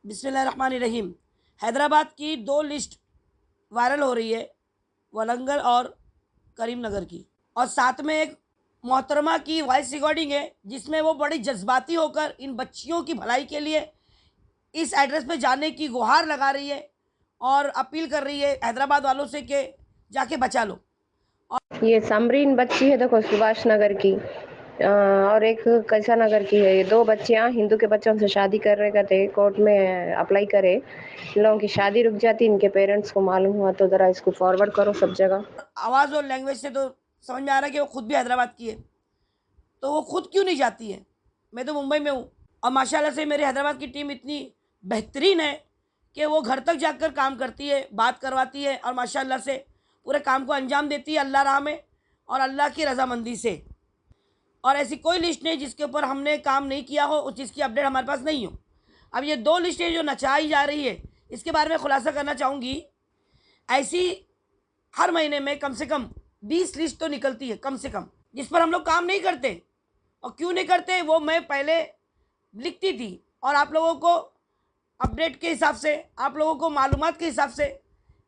बिस्मिल्लाहिर्रहमानिर्रहीम। हैदराबाद की दो लिस्ट वायरल हो रही है, वलंगल और करीमनगर की, और साथ में एक मोहतरमा की वॉइस रिकॉर्डिंग है जिसमें वो बड़ी जज्बाती होकर इन बच्चियों की भलाई के लिए इस एड्रेस पे जाने की गुहार लगा रही है और अपील कर रही है हैदराबाद वालों से कि जाके बचा लो। ये समरीन बच्ची है, देखो, सुभाष नगर की और एक कैसा नगर की है। ये दो बच्चियां हिंदू के बच्चों से शादी कर रहे थे, कोर्ट में अप्लाई करे, इन लोगों की शादी रुक जाती। इनके पेरेंट्स को मालूम हुआ तो ज़रा इसको फॉरवर्ड करो सब जगह। आवाज़ और लैंग्वेज से तो समझ में आ रहा है कि वो खुद भी हैदराबाद की है, तो वो खुद क्यों नहीं जाती है। मैं तो मुंबई में हूँ और माशाल्लाह से मेरी हैदराबाद की टीम इतनी बेहतरीन है कि वो घर तक जाकर काम करती है, बात करवाती है और माशाल्लाह से पूरे काम को अंजाम देती है अल्लाह राह में और अल्लाह की रज़ामंदी से। और ऐसी कोई लिस्ट नहीं जिसके ऊपर हमने काम नहीं किया हो, उस चीज़ की अपडेट हमारे पास नहीं हो। अब ये दो लिस्टें जो नचाई जा रही है, इसके बारे में खुलासा करना चाहूँगी। ऐसी हर महीने में कम से कम 20 लिस्ट तो निकलती है कम से कम, जिस पर हम लोग काम नहीं करते। और क्यों नहीं करते वो मैं पहले लिखती थी और आप लोगों को अपडेट के हिसाब से, आप लोगों को मालूमात के हिसाब से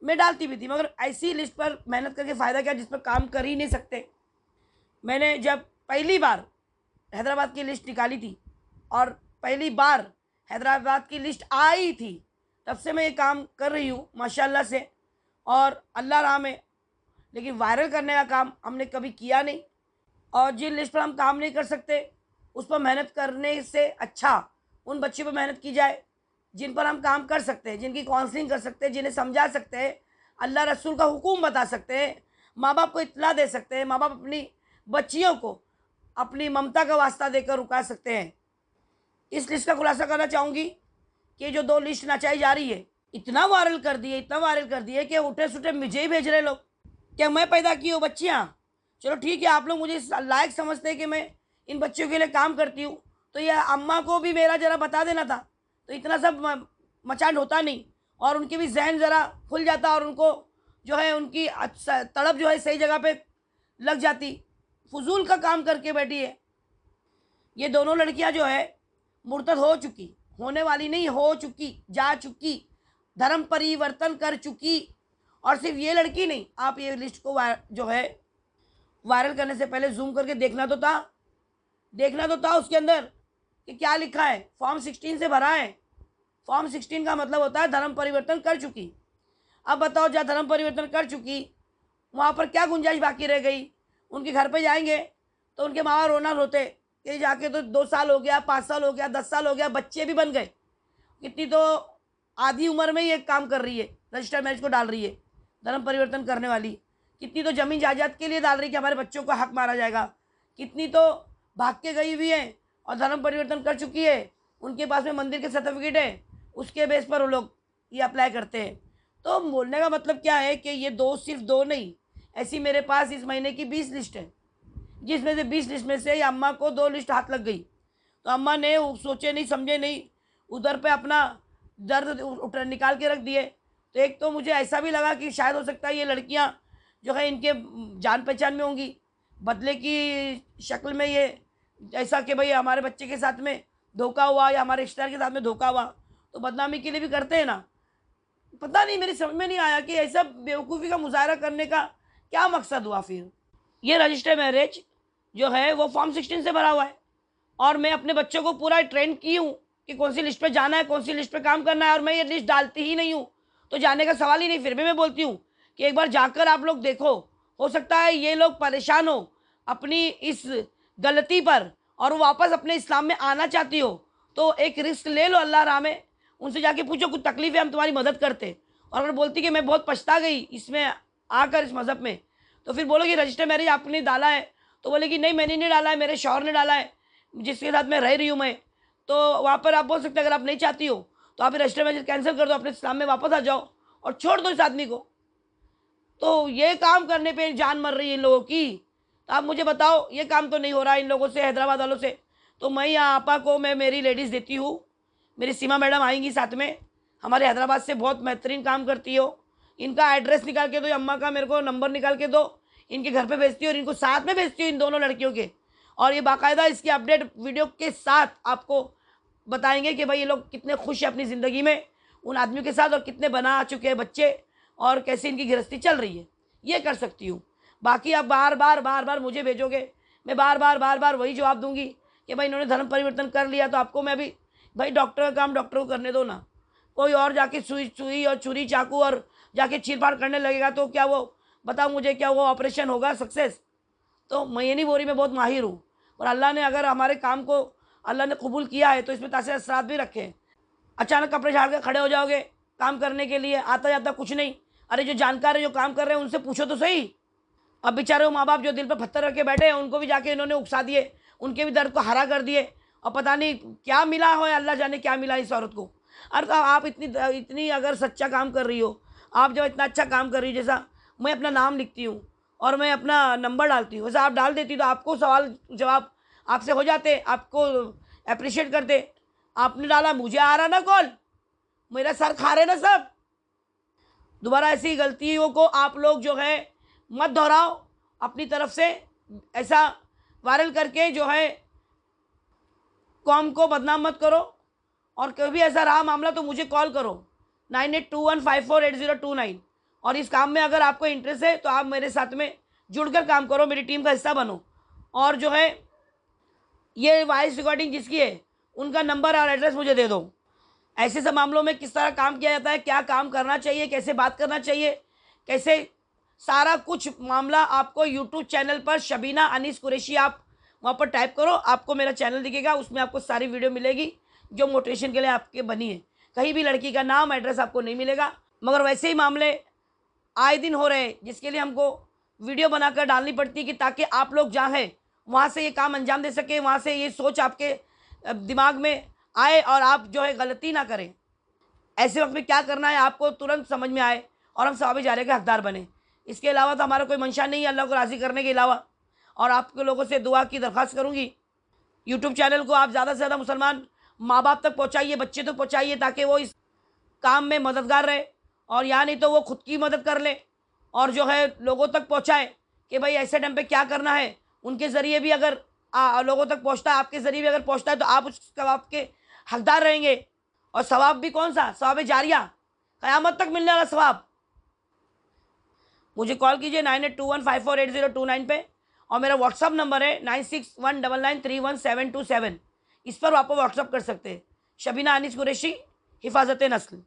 मैं डालती भी थी, मगर ऐसी लिस्ट पर मेहनत करके फ़ायदा क्या जिस पर काम कर ही नहीं सकते। मैंने जब पहली बार हैदराबाद की लिस्ट निकाली थी और पहली बार हैदराबाद की लिस्ट आई थी, तब से मैं ये काम कर रही हूँ माशाल्लाह से और अल्लाह राह में। लेकिन वायरल करने का काम हमने कभी किया नहीं, और जिन लिस्ट पर हम काम नहीं कर सकते उस पर मेहनत करने से अच्छा उन बच्चों पर मेहनत की जाए जिन पर हम काम कर सकते हैं, जिनकी काउंसलिंग कर सकते हैं, जिन्हें समझा सकते हैं, अल्लाह रसूल का हुक्म बता सकते हैं, माँ बाप को इत्तला दे सकते हैं, माँ बाप अपनी बच्चियों को अपनी ममता का वास्ता देकर रुका सकते हैं। इस लिस्ट का खुलासा करना चाहूँगी कि जो दो लिस्ट नचाई जा रही है, इतना वायरल कर दिए, इतना वायरल कर दिए कि उठे सुठे मुझे ही भेज रहे लोग। क्या मैं पैदा की हूँ बच्चियाँ? चलो ठीक है, आप लोग मुझे इस लायक समझते हैं कि मैं इन बच्चों के लिए काम करती हूँ, तो यह अम्मा को भी मेरा ज़रा बता देना था, तो इतना सब मचान होता नहीं और उनकी भी जहन ज़रा खुल जाता और उनको जो है उनकी तड़प जो है सही जगह पे लग जाती। फजूल का काम करके बैठी है। ये दोनों लड़कियां जो है मुर्तद हो चुकी, होने वाली नहीं, हो चुकी, जा चुकी, धर्म परिवर्तन कर चुकी। और सिर्फ ये लड़की नहीं, आप ये लिस्ट को जो है वायरल करने से पहले जूम करके देखना तो था उसके अंदर कि क्या लिखा है। फॉर्म 16 से भरा है। फॉर्म 16 का मतलब होता है धर्म परिवर्तन कर चुकी। अब बताओ, जहाँ धर्म परिवर्तन कर चुकी वहाँ पर क्या गुंजाइश बाकी रह गई। उनके घर पे जाएंगे तो उनके माँ बाप रोना रोते कि जाके तो 2 साल हो गया, 5 साल हो गया, 10 साल हो गया, बच्चे भी बन गए। कितनी तो आधी उम्र में ये काम कर रही है, रजिस्टर मैरिज को डाल रही है धर्म परिवर्तन करने वाली। कितनी तो ज़मीन जायदाद के लिए डाल रही कि हमारे बच्चों का हक मारा जाएगा। कितनी तो भाग के गई हुई है और धर्म परिवर्तन कर चुकी है, उनके पास में मंदिर के सर्टिफिकेट है, उसके बेस पर वो लोग ये अप्लाई करते हैं। तो बोलने का मतलब क्या है कि ये दो सिर्फ दो नहीं, ऐसी मेरे पास इस महीने की 20 लिस्ट है, जिसमें से 20 लिस्ट में से अम्मा को 2 लिस्ट हाथ लग गई। तो अम्मा ने सोचे नहीं समझे नहीं, उधर पे अपना दर्द निकाल के रख दिए। तो एक तो मुझे ऐसा भी लगा कि शायद हो सकता है ये लड़कियां जो है इनके जान पहचान में होंगी, बदले की शक्ल में ये, ऐसा कि भाई हमारे बच्चे के साथ में धोखा हुआ या हमारे रिश्तेदार के साथ में धोखा हुआ, तो बदनामी के लिए भी करते हैं ना। पता नहीं, मेरी समझ में नहीं आया कि ऐसा बेवकूफ़ी का मुजाहरा करने का क्या मकसद हुआ। फिर ये रजिस्टर मैरिज जो है वो फॉर्म 16 से भरा हुआ है और मैं अपने बच्चों को पूरा ट्रेन की हूँ कि कौन सी लिस्ट पे जाना है, कौन सी लिस्ट पे काम करना है, और मैं ये लिस्ट डालती ही नहीं हूँ, तो जाने का सवाल ही नहीं। फिर भी मैं बोलती हूँ कि एक बार जाकर आप लोग देखो, हो सकता है ये लोग परेशान हो अपनी इस गलती पर और वो वापस अपने इस्लाम में आना चाहती हो, तो एक रिस्क ले लो अल्लाह राह में, उनसे जाके पूछो कुछ तकलीफ है हम तुम्हारी मदद करते। और अगर बोलती कि मैं बहुत पछता गई इसमें आकर इस मज़हब में, तो फिर बोलो कि रजिस्टर मैरिज आपने डाला है, तो बोले कि नहीं मैंने नहीं डाला है, मेरे शौहर ने डाला है जिसके साथ मैं रह रही हूँ मैं। तो वहाँ पर आप बोल सकते हैं अगर आप नहीं चाहती हो तो आप रजिस्टर मैरिज कैंसिल कर दो, अपने इस्लाम में वापस आ जाओ और छोड़ दो इस आदमी को। तो ये काम करने पे जान मर रही है इन लोगों की। तो आप मुझे बताओ, ये काम तो नहीं हो रहा इन लोगों से, हैदराबाद वालों से। तो मैं यहाँ आपा को मैं मेरी लेडीज़ देती हूँ, मेरी सीमा मैडम आएंगी साथ में, हमारे हैदराबाद से बहुत बेहतरीन काम करती हो। इनका एड्रेस निकाल के दो, अम्मा का मेरे को नंबर निकाल के दो, इनके घर पे भेजती हूँ और इनको साथ में भेजती हूँ इन दोनों लड़कियों के। और ये बाकायदा इसकी अपडेट वीडियो के साथ आपको बताएंगे कि भाई ये लोग कितने खुश हैं अपनी ज़िंदगी में उन आदमियों के साथ और कितने बना चुके हैं बच्चे और कैसे इनकी गृहस्थी चल रही है, ये कर सकती हूँ। बाकी आप बार बार मुझे भेजोगे, मैं बार बार वही जवाब दूंगी कि भाई इन्होंने धर्म परिवर्तन कर लिया तो आपको मैं भी, भाई डॉक्टर का काम डॉक्टर को करने दो ना। कोई और जाके सुई और छुरी चाकू और जाके चीरफाड़ करने लगेगा तो क्या वो, बताओ मुझे, क्या वो ऑपरेशन होगा सक्सेस? तो मैं ये नहीं बोल रही मैं बहुत माहिर हूँ, और अल्लाह ने अगर हमारे काम को अल्लाह ने कबूल किया है तो इसमें तासीर असरात भी रखे हैं। अचानक कपड़े झाड़ कर खड़े हो जाओगे काम करने के लिए, आता जाता कुछ नहीं। अरे जो जानकार है, जो काम कर रहे हैं उनसे पूछो तो सही। अब बेचारे वो माँ बाप जो दिल पर पत्थर रख के बैठे हैं उनको भी जाके इन्होंने उकसा दिए, उनके भी दर्द को हरा कर दिए, और पता नहीं क्या मिला हो, अल्लाह जाने क्या मिला इस औरत को। अरे तो आप इतनी अगर सच्चा काम कर रही हो, आप जब इतना अच्छा काम कर रही हो, जैसा मैं अपना नाम लिखती हूँ और मैं अपना नंबर डालती हूँ, वैसा आप डाल देती तो आपको सवाल जवाब आपसे हो जाते, आपको अप्रिशिएट करते। आपने डाला, मुझे आ रहा ना कॉल, मेरा सर खा रहे ना सब। दोबारा ऐसी गलतियों को आप लोग जो है मत दोहराओ, अपनी तरफ से ऐसा वायरल करके जो है कौम को बदनाम मत करो। और कभी ऐसा रहा मामला तो मुझे कॉल करो 9821548029। और इस काम में अगर आपको इंटरेस्ट है तो आप मेरे साथ में जुड़कर काम करो, मेरी टीम का हिस्सा बनो। और जो है ये वॉइस रिकॉर्डिंग जिसकी है उनका नंबर और एड्रेस मुझे दे दो। ऐसे सब मामलों में किस तरह काम किया जाता है, क्या काम करना चाहिए, कैसे बात करना चाहिए, कैसे सारा कुछ मामला आपको यूट्यूब चैनल पर शबीना अनीस कुरैशी, आप वहाँ पर टाइप करो, आपको मेरा चैनल दिखेगा, उसमें आपको सारी वीडियो मिलेगी जो मोटिवेशन के लिए आपके बनी है। कहीं भी लड़की का नाम एड्रेस आपको नहीं मिलेगा, मगर वैसे ही मामले आए दिन हो रहे हैं जिसके लिए हमको वीडियो बनाकर डालनी पड़ती है कि ताकि आप लोग जहाँ हैं वहाँ से ये काम अंजाम दे सके, वहाँ से ये सोच आपके दिमाग में आए और आप जो है गलती ना करें। ऐसे वक्त में क्या करना है आपको तुरंत समझ में आए और हम सवाब जारे के हकदार बने। इसके अलावा तो हमारा कोई मंशा नहीं है अल्लाह को राज़ी करने के अलावा। और आपके लोगों से दुआ की दरख्वास्त करूँगी, यूट्यूब चैनल को आप ज़्यादा से ज़्यादा मुसलमान माँ बाप तक पहुँचाइए, बच्चे तक पहुँचाइए, ताकि वो इस काम में मददगार रहे। और या नहीं तो वो खुद की मदद कर ले और जो है लोगों तक पहुँचाए कि भाई ऐसे टाइम पे क्या करना है। उनके ज़रिए भी अगर लोगों तक पहुँचता है, आपके ज़रिए भी अगर पहुँचता है तो आप उस सवाब के हकदार रहेंगे। और सवाब भी कौन सा, सवाब जारिया, क़यामत तक मिलने वाला सवाब। मुझे कॉल कीजिए 9821548029 पे, और मेरा व्हाट्सअप नंबर है 9619931727। इस पर आप व्हाट्सअप कर सकते हैं। शबीना अनीस कुरैशी, हिफाजत नस्ल।